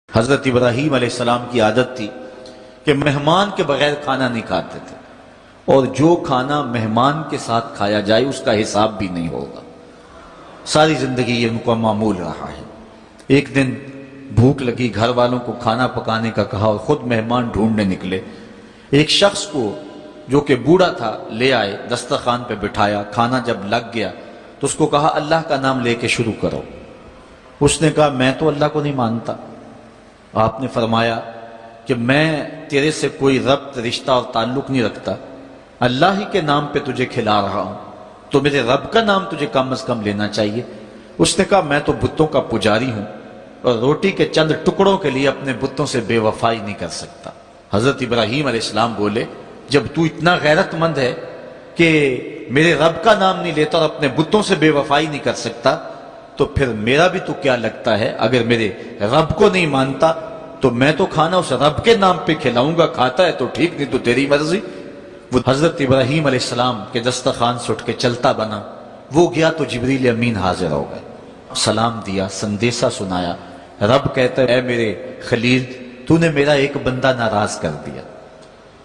حضرت ابراہیم علیہ السلام کی عادت تھی کہ مہمان کے بغیر کھانا نہیں کھاتے تھے، اور جو کھانا مہمان کے ساتھ کھایا جائے اس کا حساب بھی نہیں ہوگا۔ ساری زندگی یہ ان کا معمول رہا ہے۔ ایک دن بھوک لگی، گھر والوں کو کھانا پکانے کا کہا اور خود مہمان ڈھونڈنے نکلے۔ ایک شخص کو جو کہ بوڑھا تھا لے آئے، دسترخوان پہ بٹھایا، کھانا جب لگ گیا تو اس کو کہا اللہ کا نام لے کے شروع کرو۔ اس نے کہا میں تو اللہ کو نہیں مانتا۔ آپ نے فرمایا کہ میں تیرے سے کوئی ربط، رشتہ اور تعلق نہیں رکھتا، اللہ ہی کے نام پہ تجھے کھلا رہا ہوں، تو میرے رب کا نام تجھے کم از کم لینا چاہیے۔ اس نے کہا میں تو بتوں کا پجاری ہوں اور روٹی کے چند ٹکڑوں کے لیے اپنے بتوں سے بے وفائی نہیں کر سکتا۔ حضرت ابراہیم علیہ السلام بولے جب تو اتنا غیرت مند ہے کہ میرے رب کا نام نہیں لیتا اور اپنے بتوں سے بے وفائی نہیں کر سکتا، تو پھر میرا بھی تو کیا لگتا ہے، اگر میرے رب کو نہیں مانتا تو میں تو کھانا اس رب کے نام پہ کھلاؤں گا، کھاتا ہے تو ٹھیک، نہیں تو تیری مرضی۔ وہ حضرت ابراہیم علیہ السلام کے دسترخوان سے اٹھ کے چلتا بنا، وہ گیا تو جبریل امین حاضر ہو گئے، سلام دیا، سندیسہ سنایا۔ رب کہتا ہے اے میرے خلیل، تو نے میرا ایک بندہ ناراض کر دیا۔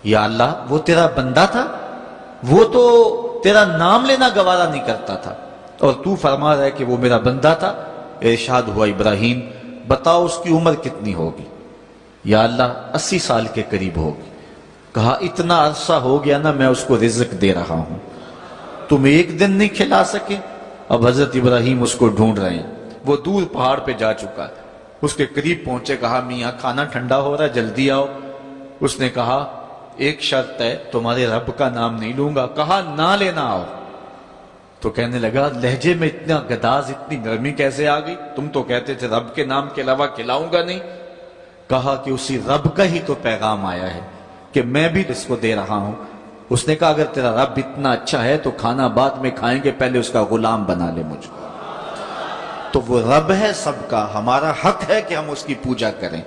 یا اللہ، وہ تیرا بندہ تھا، وہ تو تیرا نام لینا گوارا نہیں کرتا تھا، اور تو فرما رہا ہے کہ وہ میرا بندہ تھا۔ ارشاد ہوا ابراہیم بتاؤ اس کی عمر کتنی ہوگی؟ یا اللہ 80 سال کے قریب ہوگی۔ کہا اتنا عرصہ ہو گیا نا میں اس کو رزق دے رہا ہوں، تم ایک دن نہیں کھلا سکے؟ اب حضرت ابراہیم اس کو ڈھونڈ رہے ہیں، وہ دور پہاڑ پہ جا چکا ہے، اس کے قریب پہنچے، کہا میاں کھانا ٹھنڈا ہو رہا ہے جلدی آؤ۔ اس نے کہا ایک شرط ہے، تمہارے رب کا نام نہیں لوں گا۔ کہا نہ لینا آؤ۔ تو کہنے لگا لہجے میں اتنا گداز، اتنی نرمی کیسے آ گئی؟ تم تو کہتے تھے رب کے نام کے علاوہ کھلاؤں گا نہیں۔ کہا کہ اسی رب کا ہی تو پیغام آیا ہے کہ میں بھی اس کو دے رہا ہوں۔ اس نے کہا اگر تیرا رب اتنا اچھا ہے تو کھانا بعد میں کھائیں گے، پہلے اس کا غلام بنا لے مجھ کو۔ تو وہ رب ہے سب کا، ہمارا حق ہے کہ ہم اس کی پوجا کریں۔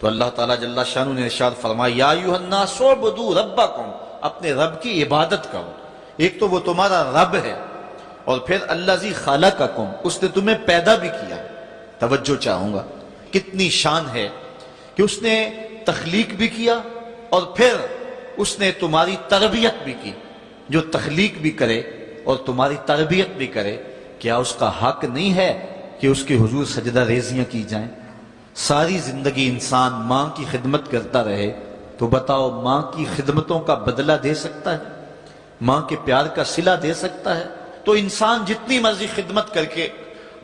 تو اللہ تعالیٰ جل شانہ نے ارشاد فرمایا یا ایھا الناس اعبدوا ربکم، اپنے رب کی عبادت کرو۔ ایک تو وہ تمہارا رب ہے، اور پھر الذی خلقکم، اس نے تمہیں پیدا بھی کیا۔ توجہ چاہوں گا، کتنی شان ہے کہ اس نے تخلیق بھی کیا اور پھر اس نے تمہاری تربیت بھی کی۔ جو تخلیق بھی کرے اور تمہاری تربیت بھی کرے، کیا اس کا حق نہیں ہے کہ اس کے حضور سجدہ ریزیاں کی جائیں؟ ساری زندگی انسان ماں کی خدمت کرتا رہے تو بتاؤ ماں کی خدمتوں کا بدلہ دے سکتا ہے؟ ماں کے پیار کا صلہ دے سکتا ہے؟ تو انسان جتنی مرضی خدمت کر کے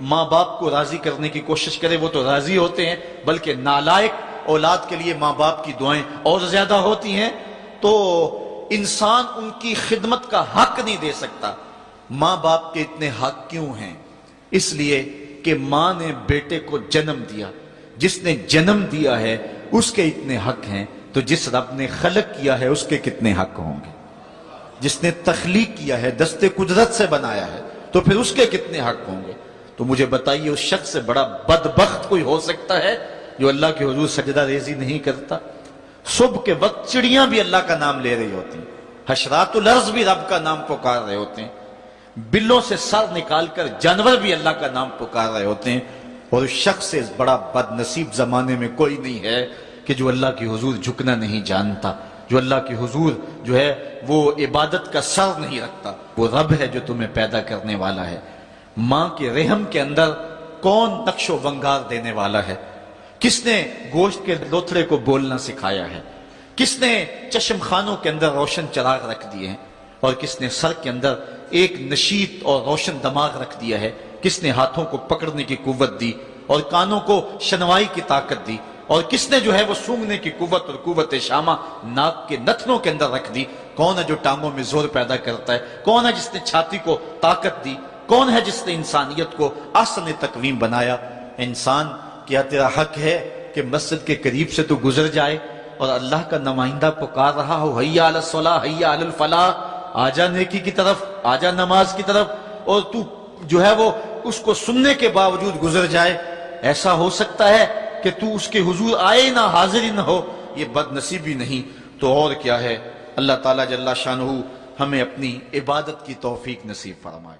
ماں باپ کو راضی کرنے کی کوشش کرے وہ تو راضی ہوتے ہیں، بلکہ نالائق اولاد کے لیے ماں باپ کی دعائیں اور زیادہ ہوتی ہیں۔ تو انسان ان کی خدمت کا حق نہیں دے سکتا۔ ماں باپ کے اتنے حق کیوں ہیں؟ اس لیے کہ ماں نے بیٹے کو جنم دیا، جس نے جنم دیا ہے اس کے اتنے حق ہیں، تو جس رب نے خلق کیا ہے اس کے کتنے حق ہوں گے؟ جس نے تخلیق کیا ہے، دستے قدرت سے بنایا ہے، تو پھر اس کے کتنے حق ہوں گے؟ تو مجھے بتائیے اس شخص سے بڑا بدبخت کوئی ہو سکتا ہے جو اللہ کے حضور سجدہ ریزی نہیں کرتا؟ صبح کے وقت چڑیاں بھی اللہ کا نام لے رہی ہوتی ہیں، حشرات الارض بھی رب کا نام پکار رہے ہوتے ہیں، بلوں سے سر نکال کر جانور بھی اللہ کا نام پکار رہے ہوتے ہیں، اور اس شخص سے بڑا بد نصیب زمانے میں کوئی نہیں ہے کہ جو اللہ کی حضور جھکنا نہیں جانتا، جو اللہ کی حضور جو ہے وہ عبادت کا سر نہیں رکھتا۔ وہ رب ہے جو تمہیں پیدا کرنے والا ہے۔ ماں کے رحم کے اندر کون نقش و ونگار دینے والا ہے؟ کس نے گوشت کے لوتھڑے کو بولنا سکھایا ہے؟ کس نے چشم خانوں کے اندر روشن چراغ رکھ دیے ہیں؟ اور کس نے سر کے اندر ایک نشیط اور روشن دماغ رکھ دیا ہے؟ کس نے ہاتھوں کو پکڑنے کی قوت دی اور کانوں کو شنوائی کی طاقت دی؟ اور کس نے جو ہے وہ سونگھنے کی قوت اور قوت شامہ ناک کے نتنوں کے اندر رکھ دی؟ کون ہے جو ٹانگوں میں زور پیدا کرتا ہے؟ کون ہے جس نے چھاتی کو طاقت دی؟ کون ہے جس نے انسانیت کو احسن تقویم بنایا؟ انسان، کیا تیرا حق ہے کہ مسجد کے قریب سے تو گزر جائے اور اللہ کا نمائندہ پکار رہا ہو حی علی الصلاۃ حی علی الفلاح، آجا نیکی کی طرف، آجا نماز کی طرف، اور تو جو ہے وہ اس کو سننے کے باوجود گزر جائے؟ ایسا ہو سکتا ہے کہ تو اس کے حضور آئے نہ، حاضر ہی نہ ہو؟ یہ بد نصیبی نہیں تو اور کیا ہے۔ اللہ تعالیٰ جل شانہ ہمیں اپنی عبادت کی توفیق نصیب فرمائے۔